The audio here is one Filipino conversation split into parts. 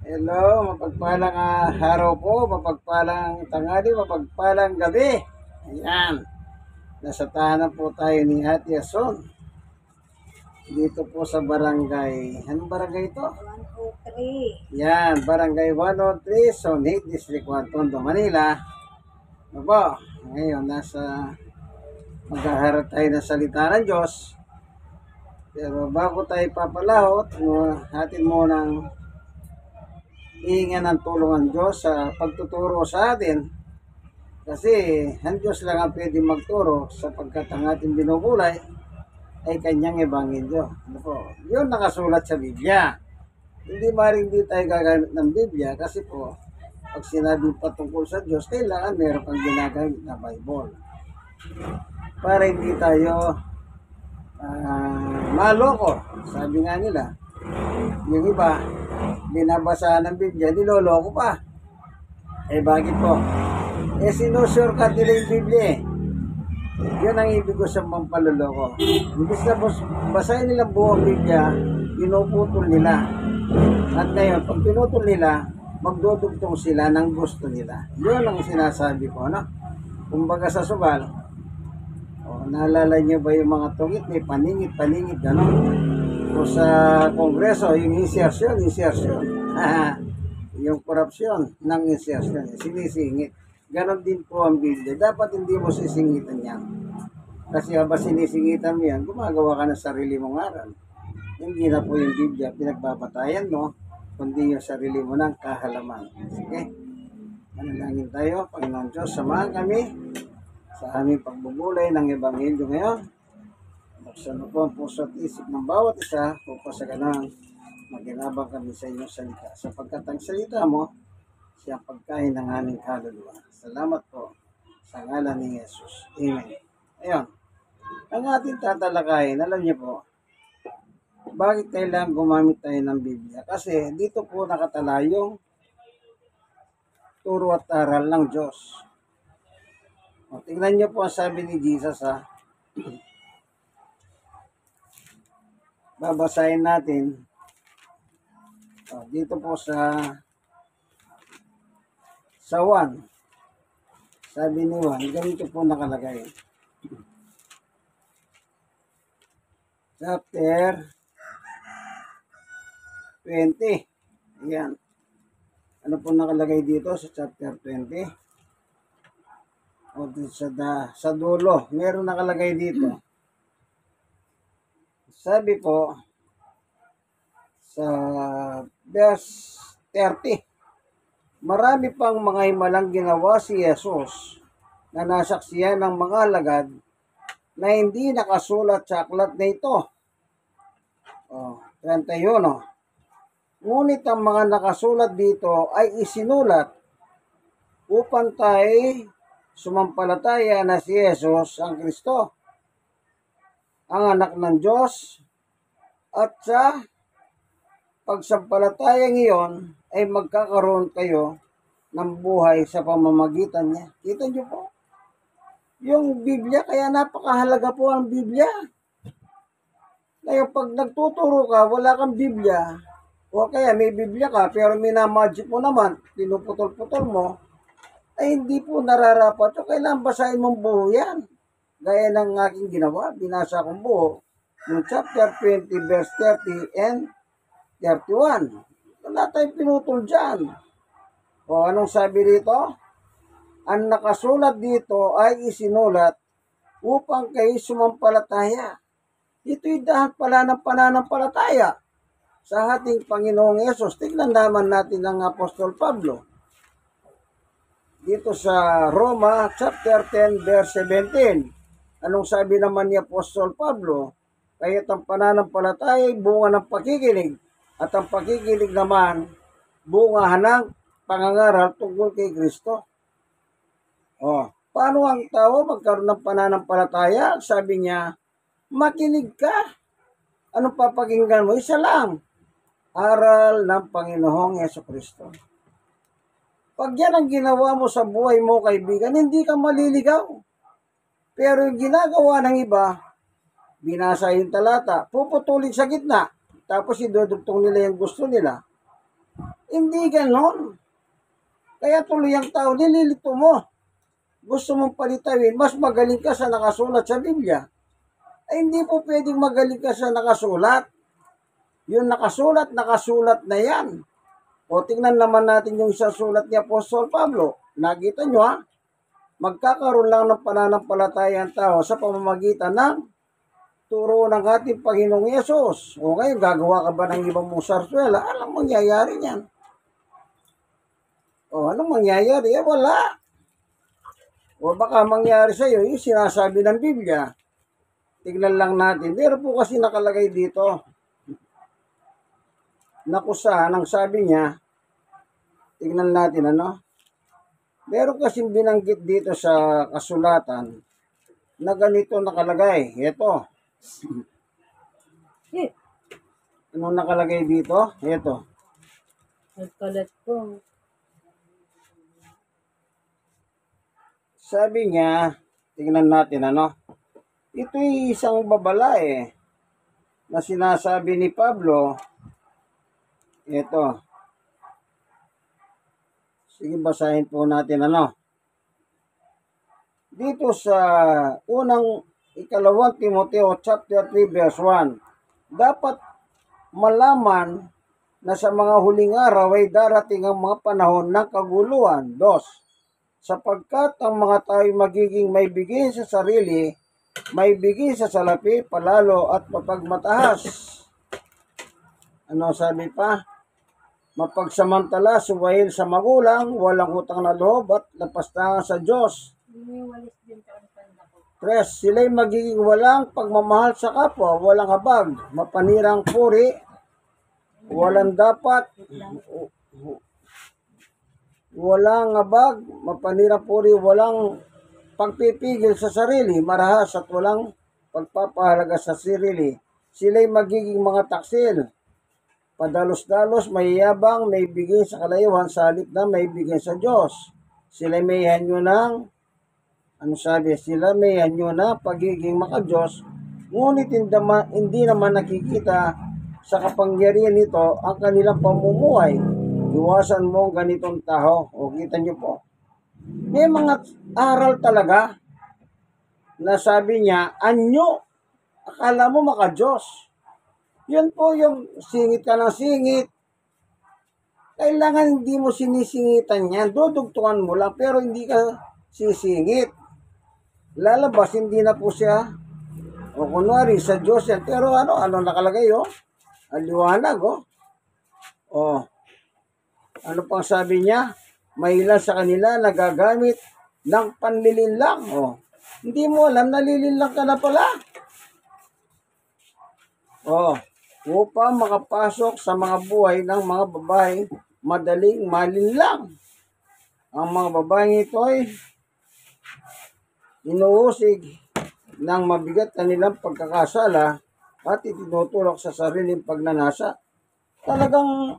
Hello, mapagpalang araw po, mapagpalang tanghali, mapagpalang gabi. Ayan, nasa tahanan po tayo ni Ate Ason. Dito po sa barangay, anong barangay ito? 103. Yan, barangay 103, Zone 8, District 1, Tondo, Manila. Ano po, ngayon maghaharap tayo ng salita ng Diyos. Pero bago tayo papalahot, atin munang hihingan ng tulong ng Diyos sa pagtuturo sa atin. Kasi ang Diyos lang ang pwede magturo sapagkat ang ating binubulay ay kanyang ebanghelyo. Ano po? Yun nakasulat sa Biblia. Hindi maring di tayo gagamit ng Biblia kasi po, pag sinabi patungkol sa Diyos, kailangan meron kang ginagamit na Bible. Para hindi tayo maloko. Sabi nga nila, yung iba, binabasa ng Biblia, niloloko pa. Eh bakit po? Sinusurkat nila yung Biblia eh. Yun ang ibig ko sa pampaluloko. Imbis na basahin nila buong Biblia, pinuputol nila. At ngayon, pag pinutol nila, magdudugtong sila ng gusto nila. Yun ang sinasabi ko, no? Kumbaga sa sugal, naalala niyo ba yung mga tungit, may paningit, gano'n? O sa kongreso, yung insertion. Yung korupsyon ng insertion, sinisingit. Ganon din po ang Biblia. Dapat hindi mo sisingitan yan. Kasi habang sinisingitan mo yan, gumagawa ka ng sarili mong aral. Hindi na po yung Biblia pinagbabatayan mo, kundi yung sarili mo ng kahalaman. Sige, manalangin tayo. Panginoon Diyos, samahan kami sa aming pagbubulay ng Ebanghelyo ngayon. Buksan mo po ang puso at isip ng bawat isa upang sa ganang maginabang kami sa inyong salita. Sapagkat ang salita mo, siya pagkain ng aming kaluluwa. Salamat po sa ngalan ni Jesus. Amen. Ayun, ang ating tatalakayin, alam niyo po, bakit kailangan gumamit tayo ng Biblia? Kasi dito po nakatala yung turo at aral ng Diyos. O, tingnan niyo po ang sabi ni Jesus ha. Babasahin natin. O, dito po sa 1. Sabi ni Juan, ganito po nakalagay. Chapter 20. Ayan. Ano po nakalagay dito sa chapter 20? O sa dulo, meron nakalagay dito. Sabi po, sa verse 30, marami pang mga himalang ginawa si Jesus na nasaksiyan ng mga alagad na hindi nakasulat sa aklat na ito. O, 31. Ngunit ang mga nakasulat dito ay isinulat upang tayo sumampalataya na si Jesus ang Kristo, ang anak ng Diyos, at sa pagsampalatayang iyon ay magkakaroon kayo ng buhay sa pamamagitan niya. Kita niyo po? Yung Biblia, kaya napakahalaga po ang Biblia. Ngayon, pag nagtuturo ka, wala kang Biblia, o kaya may Biblia ka, pero minamagic mo naman, pinuputol-putol mo, ay hindi po nararapat. So, kailangan basahin mong buo yan. Gaya ng aking ginawa, binasa kong buo, yung chapter 20, verse 30 and 31. Wala tayong pinutol dyan. O anong sabi dito? Ang nakasulat dito ay isinulat upang kayo sumampalataya. Ito'y dahil pala ng pananampalataya sa ating Panginoong Yesus. Tignan naman natin ang Apostol Pablo. Dito sa Roma chapter 10 verse 17. Anong sabi naman ni Apostol Pablo? Kaya't ang pananampalataya ay bunga ng pakikinig at ang pakikinig naman bunga ng pangangaral tungkol kay Kristo. Paano ang tao magkaroon ng pananampalataya? Sabi niya, makinig ka. Anong papakinggan mo? Isa lang. Aral ng Panginoong Jesucristo. Pag yan ang ginawa mo sa buhay mo, kaibigan, hindi ka maliligaw. Pero yung ginagawa ng iba, binasa yung talata, puputulin sa gitna, tapos idudugtong nila yung gusto nila. Hindi ganon. Kaya tuloy ang tao, nililito mo. Gusto mong palitawin, mas magaling ka sa nakasulat sa Biblia. Ay hindi po pwedeng magaling ka sa nakasulat. Yung nakasulat na yan. O tingnan naman natin yung isang sulat ni Apostol Pablo. Nakita nyo ha? Magkakaroon lang ng pananampalataya ang tao sa pamamagitan ng turo ng ating Panginoong Yesus. O ngayon, gagawa ka ba ng ibang mong sarsuela? Anong mangyayari niyan? O anong mangyayari? Wala. O baka mangyari sa iyo yung sinasabi ng Biblia. Tignan lang natin. Meron po kasi nakalagay dito na kusahan ang sabi niya, tignan natin ano. Meron kasing binanggit dito sa kasulatan na ganito nakalagay. Ito. Anong nakalagay dito? Ito. Nagkalat po. Sabi niya, tignan natin ano. Ito'y isang babala na sinasabi ni Pablo. Ito. Sige, basahin po natin ano. Dito sa ikalawang Timoteo chapter 3 verse 1. Dapat malaman na sa mga huling araw ay darating ang mga panahon ng kaguluhan. 2. Sapagkat ang mga tao'y magiging may bigay sa sarili, may bigay sa salapi, palalo at mapagmataas. Ano sabi pa? Mapagsamantala, suwail sa magulang, walang utang na loob at napastangan sa Diyos. 3. Sila'y magiging walang pagmamahal sa kapwa, walang habag, mapanirang puri, walang habag, mapanirang puri, walang pagpipigil sa sarili, marahas at walang pagpapahalaga sa sarili. Sila'y magiging mga taksil, padalos-dalos, mayayabang, may bigay sa kalayuhan sa halip na may bigay sa Diyos. Sila may hanyo ng, sila may hanyo na pagiging makadiyos, ngunit hindi naman nakikita sa kapangyarihan nito ang kanilang pamumuhay. Iwasan mo ang ganitong tao. O kita nyo po. May mga aral talaga na sabi niya, anyo, akala mo makadiyos. Yun po yung singit ka ng singit. Kailangan hindi mo sinisingitan yan. Dudugtungan mo lang pero hindi ka sisingit. Lalabas, hindi na po siya. O kunwari, sa Diyos yan. Pero ano nakalagay Ang liwanag ano pang sabi niya? May ilan sa kanila nagagamit ng panlilinlang. Hindi mo alam, nalilinlang ka na pala. Upang makapasok sa mga buhay ng mga babae, madaling malinlang. Ang mga babaeng ito ay inuusig ng mabigat kanilang pagkakasala at itinutulok sa sariling pagnanasa. Talagang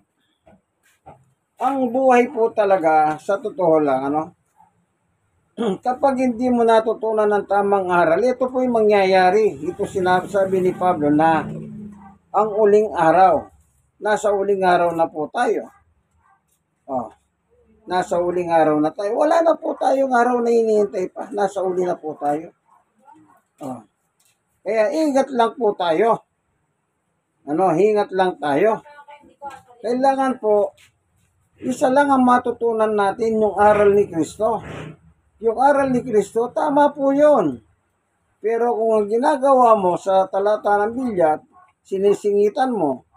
ang buhay po talaga, sa totoo lang, kapag hindi mo natutunan ng tamang aral, ito po yung mangyayari. Ito sinasabi ni Pablo na ang uling araw. Nasa uling araw na po tayo. Nasa uling araw na tayo. Wala na po tayong araw na hinihintay pa. Nasa uli na po tayo. Kaya ingat lang po tayo. Hingat lang tayo. Kailangan po, isa lang ang matutunan natin, yung aral ni Kristo. Yung aral ni Kristo, tama po yun. Pero kung ang ginagawa mo sa talata ng Biblia, sinisingitan mo,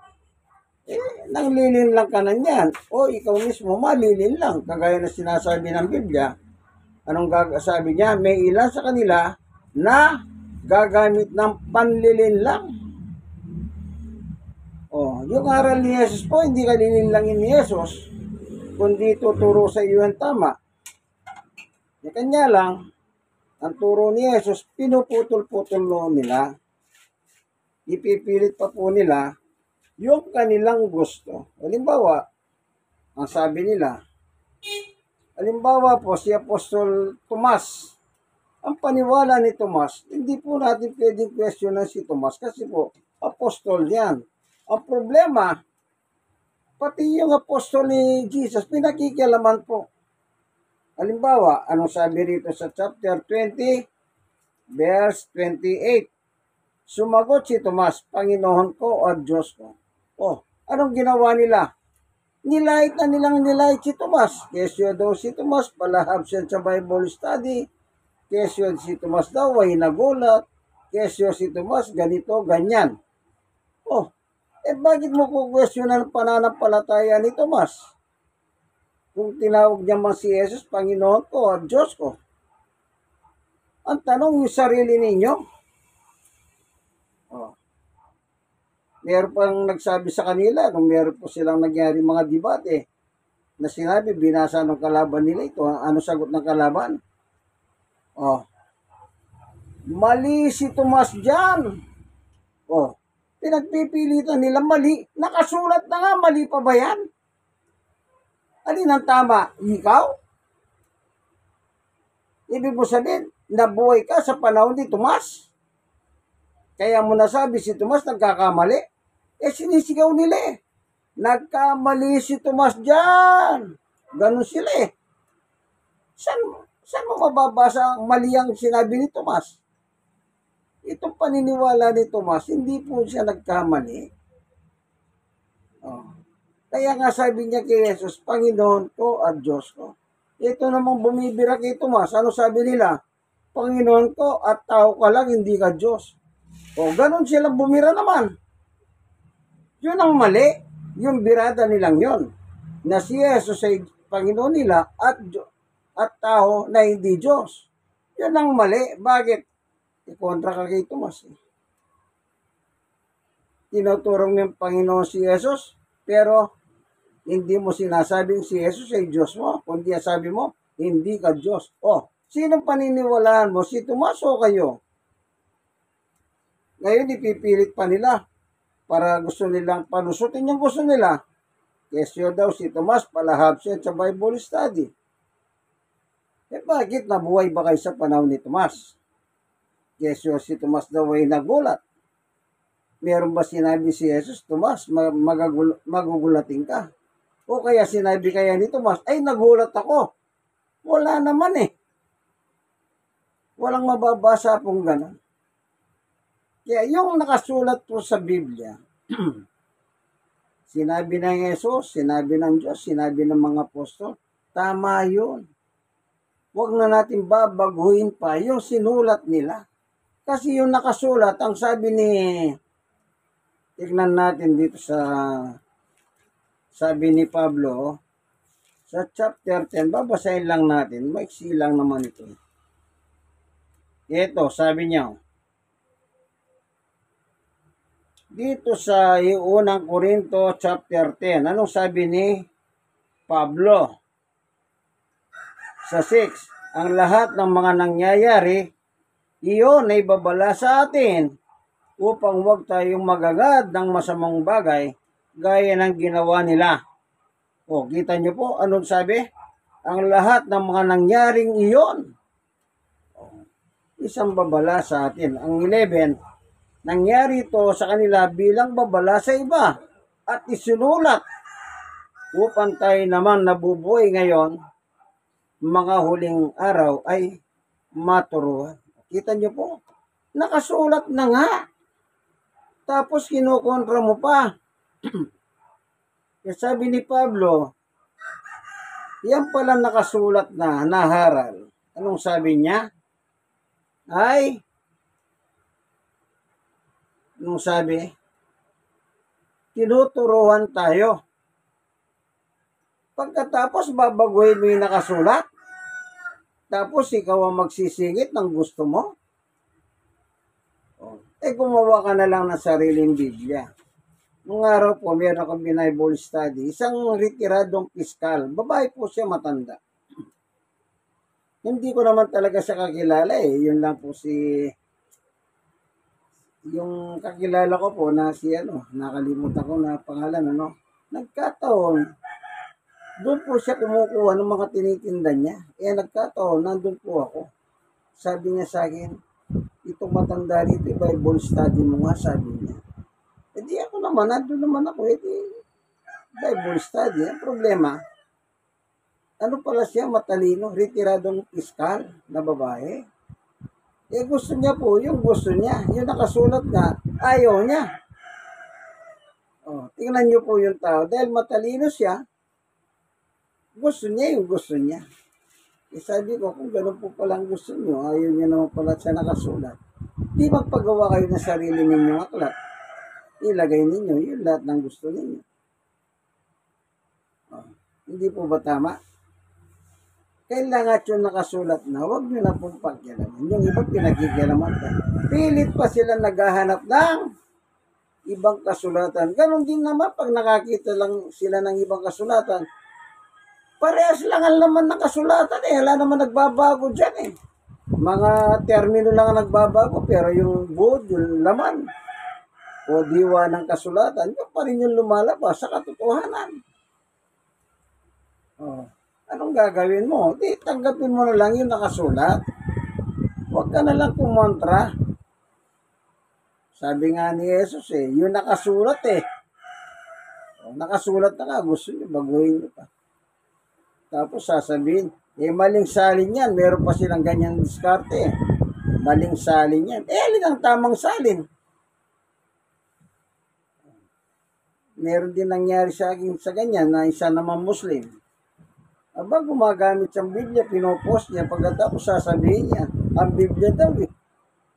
nanglilin lang ka na niyan. O ikaw mismo, malilin lang. Kagaya na sinasabi ng Biblia. Anong sabi niya? May ilan sa kanila na gagamit ng panlilin lang. Yung aral ni Jesus po, hindi ka lilinlangin ni Jesus, kundi tuturo sa iyo ang tama. Kanya lang, ang turo ni Jesus, pinuputol-putol nila. Ipipilit pa po nila yung kanilang gusto. Halimbawa, ang sabi nila, halimbawa po si Apostol Tomas, ang paniwala ni Tomas, hindi po natin pwedeng questionan si Tomas kasi po, apostol yan. Ang problema, Pati yung apostol ni Jesus, pinakikialaman po. Halimbawa, anong sabi rito sa chapter 20, verse 28? Sumagot si Tomas, Panginoon ko at Diyos ko. Oh, anong ginawa nila? Nilait na nilang nilait si Tomas. Kesyo daw si Tomas, palahab siya sa Bible study. Kesyo si Tomas daw ay nagulat. Kesyo si Tomas ganito, ganyan. Oh, bakit mo kukwestiyonan ang pananampalataya ni Tomas? Kung tinawag niya man si Jesus, Panginoon ko at Diyos ko. Ang tanong yung sarili ninyo. Oh. Meron pang nagsabi sa kanila, nung meron po silang nangyari mga debate, na sinabi, binasa ng kalaban nila ito. Ano sagot ng kalaban? Oh. Mali si Tomas dyan. Oh. Pinagpipilitan nila mali. Nakasulat na nga, mali pa ba yan? Alin ang tama? Ikaw? Ibig mo sabihin, nabuhay ka sa panahon ni Tomas. Kaya mo nasabi si Tomas nagkakamali. Sinisigaw nila eh. Nagkamali si Tomas dyan. Ganun sila eh. Saan mo mababasa ang mali ang sinabi ni Tomas? Itong paniniwala ni Tomas, hindi po siya nagkamali. Oh. Kaya nga sabi niya kay Jesus, Panginoon ko at Diyos ko. Ito namang bumibira kay Tomas. Ano sabi nila? Panginoon ko at tao ka lang, hindi ka Diyos. O, ganun silang bumira naman. Yun ang mali. Yung birada nilang yon. Na si Jesus ay Panginoon nila at tao na hindi Diyos. Yun ang mali. Bakit? Ikontra ka kay Tomas. Tinuturong ng Panginoon si Jesus, pero hindi mo sinasabing si Jesus ay Diyos mo, kundi sabi mo, hindi ka Diyos. O, sinong paniniwalaan mo? Si Tomas o kayo? Ngayon, ipipilit pa nila para gusto nilang panusutin yung gusto nila. Kesyo daw si Tomas, palahab siya sa Bible study. Bakit nabuhay ba kayo sa panahon ni Tomas? Kesyo si Tomas daw ay nagulat. Meron ba sinabi si Jesus, Tomas, magugulatin ka? O kaya sinabi kaya ni Tomas, ay nagulat ako. Wala naman eh. Walang mababasa pong gano'n. Kaya yung nakasulat po sa Biblia, sinabi ng Jesus, sinabi ng Diyos, sinabi ng mga apostol, tama yun. Huwag na natin babaguhin pa yung sinulat nila. Kasi yung nakasulat, ang sabi ni, tignan natin dito sa, sabi ni Pablo, sa chapter 10, babasahin lang natin, maiksi lang naman ito. Ito, sabi niya, dito sa unang Korinto chapter 10, anong sabi ni Pablo? Sa 6, ang lahat ng mga nangyayari, iyon ay babala sa atin upang huwag tayong magagad ng masamang bagay gaya ng ginawa nila. O, kita nyo po, anong sabi? Ang lahat ng mga nangyaring iyon. O, isang babala sa atin. Ang 11, nangyari ito sa kanila bilang babala sa iba at isinulat upang tayo naman nabubuhay ngayon, mga huling araw ay maturuan. Kita nyo po, nakasulat na nga. Tapos kinukontra mo pa. Kaya sabi ni Pablo, yan pala nakasulat na, naharal. Anong sabi niya? Anong sabi? Tinuturuan tayo. Pagkatapos babaguhin mo yung nakasulat. Tapos ikaw ang magsisingit ng gusto mo. Gumawa ka na lang ng sariling Biblia. Nung araw po, meron akong Bible study. Isang retiradong piskal. Babae po siya, matanda. Hindi ko naman talaga siya kakilala eh. Yun lang po yung kakilala ko po na nakalimutan ko na pangalan, Nagkataon, doon po siya kumukuha ng mga tinitinda niya. Nagkataon, nandun po ako. Sabi niya sa akin, itong matanda rito, Bible study mo nga, sabi niya. Ako naman, nandun naman ako. Bible study. Ang problema, ano pala siya, matalino, retiradong piskal na babae. Eh gusto niya po, yung gusto niya, yung nakasulat nga, ayaw niya. Oh, tingnan niyo po yung tao, dahil matalino siya, gusto niya yung gusto niya. Eh sabi ko, kung gano'n po palang gusto niyo, ayaw niya naman pala siya nakasulat. Di magpagawa kayo ng sarili ninyong aklat. Ilagay ninyo yung lahat ng gusto ninyo. Oh, hindi po ba tama? Kailangan yung nakasulat na, huwag nyo na pong pagkialaman. Yung iba pinakikialaman ka. Pilit pa sila naghahanap ng ibang kasulatan. Ganon din naman pag nakakita lang sila ng ibang kasulatan. Parehas lang ang laman ng kasulatan eh. Wala naman nagbabago dyan eh. Mga termino lang ang nagbabago pero yung buod, yung laman o diwa ng kasulatan, yun pa rin yung lumalabas sa katotohanan. Oh. Anong gagawin mo? Di, tanggapin mo na lang yung nakasulat. Huwag ka na lang kumontra. Sabi nga ni Jesus eh, yung nakasulat eh. O, nakasulat na nga, gusto nyo, baguhin nyo pa. Tapos sasabihin, eh maling salin yan. Meron pa silang ganyan diskarte eh. Maling salin yan. Eh, alin ang tamang salin? Meron din nangyari sa akin sa ganyan na isa naman Muslim. Aba, gumagamit siyang Biblia, pinopost niya, pagkatapos sasabihin niya, ang Biblia daw eh.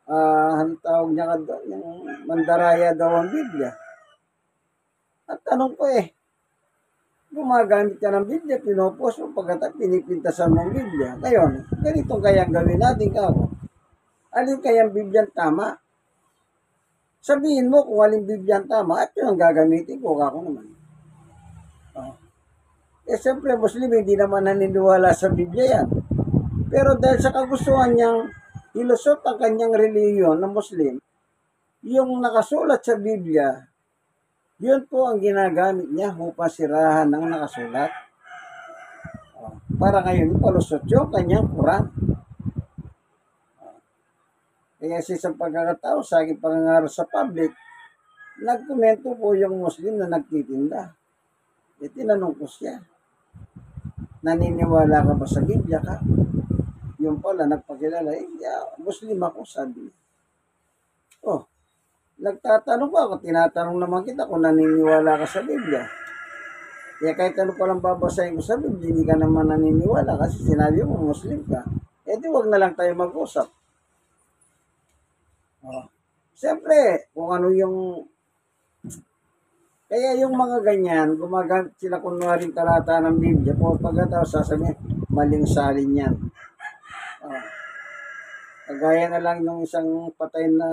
Ang tawag niya doon, yung mandaraya daw ang Biblia. At tanong ko eh, gumagamit ka ng Biblia, pinopost mo, pagkatapos pinipintasan mo ang Biblia. Ngayon, ganito kayang gawin natin kako. Alin kayang Biblia tama? Sabihin mo kung alin Biblia tama at yun ang gagamitin ko kako naman. Oh. Eh, siyempre, Muslim, hindi naman naniniwala sa Biblia yan. Pero dahil sa kagustuhan niyang ilusot ang kanyang reliyon na Muslim, yung nakasulat sa Biblia, yun po ang ginagamit niya upang sirahan ng nakasulat. Para ngayon, ipalusot yung kanyang Quran. Kaya sa isang pagkakataon, sa aking pangangaral sa public, nagkomento po yung Muslim na nagtitinda. E tinanong ko siya, naniniwala ka ba sa Biblia ka? Yung pala, nagpakilala, Muslim ako, sabi. Oh, nagtatanong ako, tinatanong naman kita kung naniniwala ka sa Biblia. Kaya kahit ano palang babasahin ko sa Biblia, hindi ka naman naniniwala kasi sinabi mo, Muslim ka. Eh di wag na lang tayo mag-usap. Oh. Siyempre, kung ano yung kaya yung mga ganyan, gumagamit sila kunwaring talata ng Biblia, po pagkatapos sasabihin, maling salin yan. Kagaya na lang yung isang patay na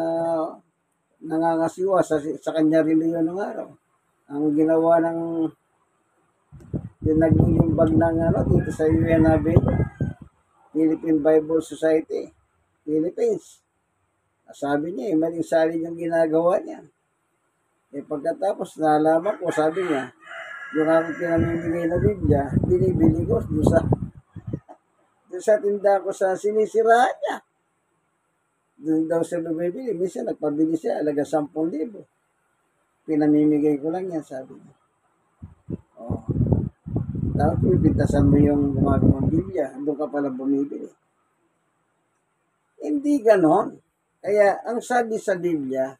nangangasiwa sa kanya reliyon ng araw. Ang ginawa ng yung naglilimbag ng dito sa UNAB, Philippine Bible Society, Philippines. Sabi niya, maling salin yung ginagawa niya. Eh pagkatapos nalaman ko, sabi niya, yung aking pinamimigay na Biblia, binibili ko doon sa tinda ko sa sinisiraan niya. Doon daw siya bumibili. Minsan nagpabili siya, alaga 10,000. Pinamimigay ko lang yan, sabi niya. Oh. Tapos pipintasan mo yung gumagawang Biblia, doon ka pala bumibili. Hindi ganon. Kaya ang sabi sa Biblia,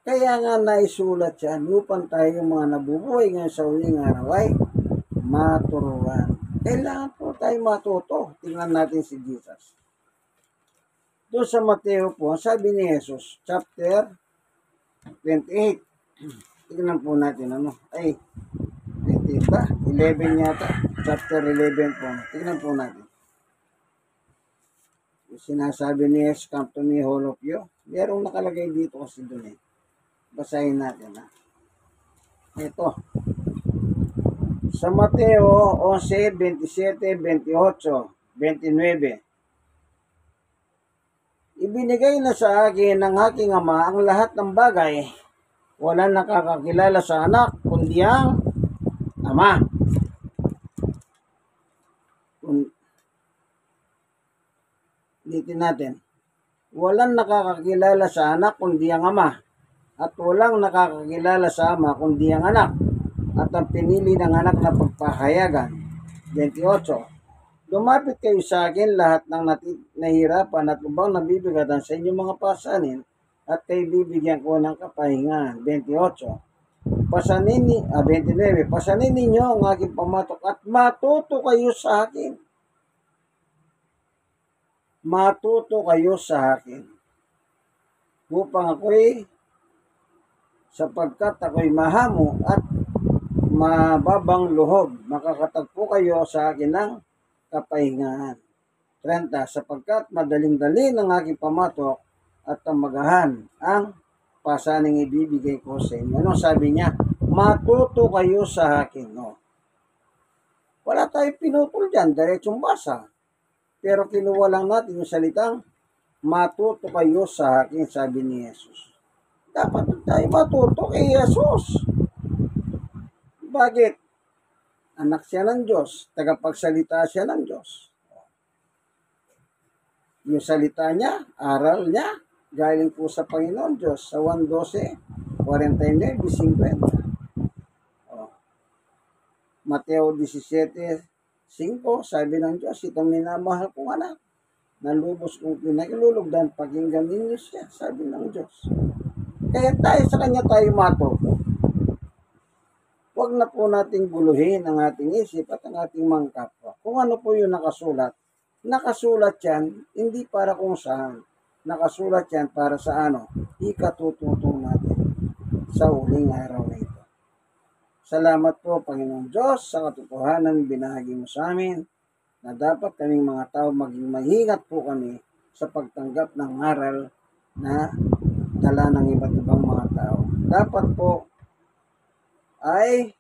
kaya nga naisulat yan upang tayo mga nabubuhay ngayon sa huling araw ay maturuan. Kailangan po tayo matuto. Tingnan natin si Jesus. Doon sa Mateo po, sabi ni Jesus, chapter 28. Tingnan po natin ano. Ay, 28 ba? 11 yata. Chapter 11 po. Tingnan po natin. Sinasabi ni Jesus, come to me, all of you. Merong nakalagay dito kasi doon eh. Basahin natin ha. Ito. Sa Mateo 11, 27, 28, 29. Ibinigay na sa akin ng aking ama ang lahat ng bagay. Walang nakakakilala sa anak, kundi ang ama. Ulitin natin. Walang nakakakilala sa anak, kundi ang ama. At walang nakakakilala sa ama, kundi ang anak. at ang pinili ng anak na pagpahayagan. 28. Lumapit kayo sa akin lahat ng nahirapan at lubang nabibigatan sa inyong mga pasanin at kayo bibigyan ko ng kapahingahan. 29. Pasanin ninyo ang aking pamatok at matuto kayo sa akin. Matuto kayo sa akin. Upang sapagkat ako'y mahamo at mababang loob, makakatagpo kayo sa akin ng kapahingahan. 30. Sapagkat madaling-dali ng aking pamatok at tamagahan ang pasaning ibibigay ko sa inyo. Ano sabi niya? Matuto kayo sa akin. No? Wala tayong pinutol dyan, diretsong basa. Pero kinuha lang natin yung salitang matuto kayo sa akin, sabi ni Jesus. Dapat tayo matuto kay Jesus. Bakit? Anak siya ng Diyos, tagapagsalita siya ng Diyos. Yung salita niya, aral niya, galing po sa Panginoon Diyos sa 1:12, 49, 50. Mateo 17:5, sabi ng Diyos, itong minamahal kong anak, na lubos kong pinagilulugdan, pakinggan ninyo siya, sabi ng Diyos. Kaya tayo sa Kanya tayo matuto. Huwag na po nating guluhin ang ating isip at ang ating mga kapwa. Kung ano po yung nakasulat yan, hindi para kung saan. Nakasulat yan para sa ikatututo natin sa huling araw na ito. Salamat po, Panginoong Diyos, sa katotohanan binahagi mo sa amin na dapat kaming mga tao maging mahingat po kami sa pagtanggap ng aral na dala ng iba't ibang mga tao. Dapat po ay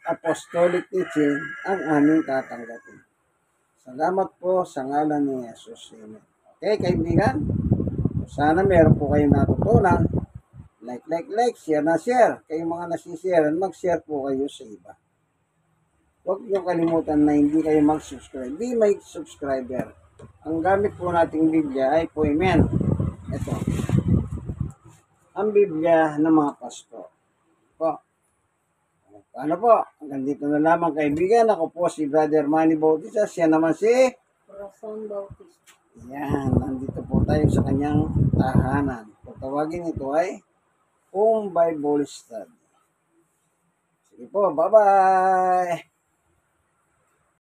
apostolic teaching ang aming tatanggapin. Salamat po sa ngalan ni Jesus. Amen. Okay, kaibigan? Sana meron po kayong natutunan. Like, share na share. Kayong mga nasishare, mag-share po kayo sa iba. Huwag niyo kalimutan na hindi kayo mag-subscribe. Be my subscriber. Ang gamit po nating Biblia ay Poimen. Ito. Ang Biblia ng mga pasto. Po. Paano po? Hanggang dito na lamang, kaibigan. Ako po si Brother Manny Bautista. Siya naman si Corazon Bautista. Yan. Nandito po tayo sa kanyang tahanan. Kung tawagin ito ay Bible Study. Sige po. Bye-bye.